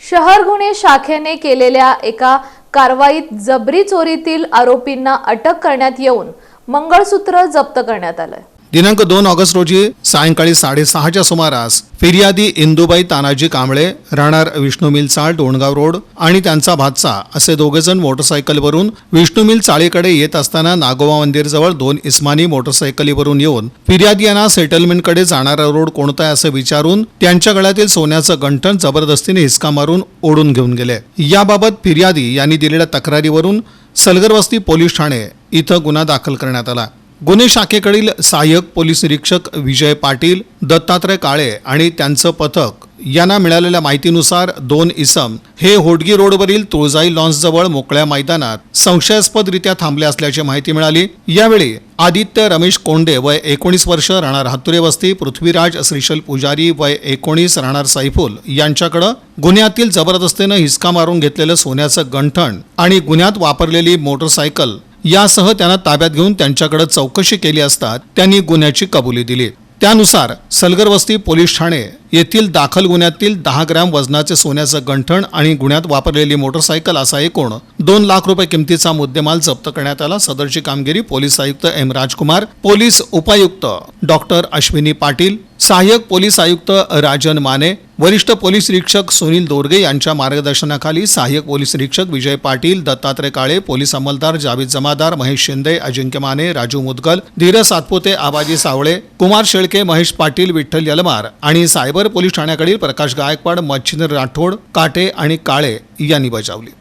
शहर गुन्हे शाखेने केलेल्या एका कारवाईत जबरी चोरीतील आरोपींना अटक करण्यात येऊन मंगळसूत्र जप्त करण्यात आले। दिनांक 2 ऑगस्ट रोजी सायंकाळी 6:30च्या सुमारास फिर्यादी इंदुबाई तानाजी कांबळे राहणार विष्णू मिल चाळ डोणगाव रोड आणि त्यांचा भाचा असे दोघेजण मोटरसायकलवरून विष्णू मिल चाळीकडे येत असताना नागोबा मंदिरजवळ 2 इस्मानी मोटरसायकलीवरून येऊन फिर्यादी यांना सेटलमेंटकडे जाणारा रोड कोणता आहे असे विचारून त्यांच्या गळ्यातील सोन्याचं गंठण जबरदस्तीने हिसका मारून ओढून घेऊन गेले। याबाबत फिर्यादी यांनी दिलेल्या तक्रारीवरून सलगरवस्ती पोलीस ठाणे इथं गुन्हा दाखल करण्यात आला। गुन्हे शाखेकडील सहाय्यक पोलीस निरीक्षक विजय पाटील, दत्तात्रय काळे आणि त्यांचं पथक यांना मिळालेल्या माहितीनुसार 2 इसम हे होडगी रोडवरील तुळजाई लॉन्सजवळ मोकळ्या मैदानात संशयास्पदरित्या थांबले असल्याची माहिती मिळाली। यावेळी आदित्य रमेश कोंडे वय 19 वर्ष राहणार हातुरे वस्ती, पृथ्वीराज श्रीशल पुजारी वय 19 राहणार सैफुल यांच्याकडे गुन्ह्यातील जबरदस्तीने हिसका मारून घेतलेलं सोन्याचं गंठण आणि गुन्ह्यात वापरलेली मोटरसायकल यासह त्यांना ताब्यात घेऊन त्यांच्याकडे चौकशी केली असता त्यांनी गुन्ह्याची कबुली दिली। त्यानुसार सलगरवस्ती पोलीस ठाणे येथील दाखल गुन्ह्यातील 10 ग्रॅम वजनाचे सोन्याचं गंठण आणि गुन्ह्यात वापरलेली मोटरसायकल असा एकूण 2 लाख रुपये किमतीचा मुद्देमाल जप्त करण्यात आला। सदरची कामगिरी पोलीस आयुक्त एम राजकुमार, पोलीस उपायुक्त डॉक्टर अश्विनी पाटील, सहाय्यक पोलीस आयुक्त राजन माने, वरिष्ठ पोलीस निरीक्षक सुनील दोरगे यांच्या मार्गदर्शनाखाली सहाय्यक पोलीस निरीक्षक विजय पाटील, दत्तात्रय काळे, पोलीस अंमलदार जावेद जमादार, महेश शिंदे, अजिंक्य माने, राजू मुदगल, धीरज सातपुते, आबाजी सावळे, कुमार शेळके, महेश पाटील, विठ्ठल यलमार आणि सायबर पोलीस ठाण्याकडील प्रकाश गायकवाड, मच्छिंद्र राठोड, काटे आणि काळे यांनी बजावली।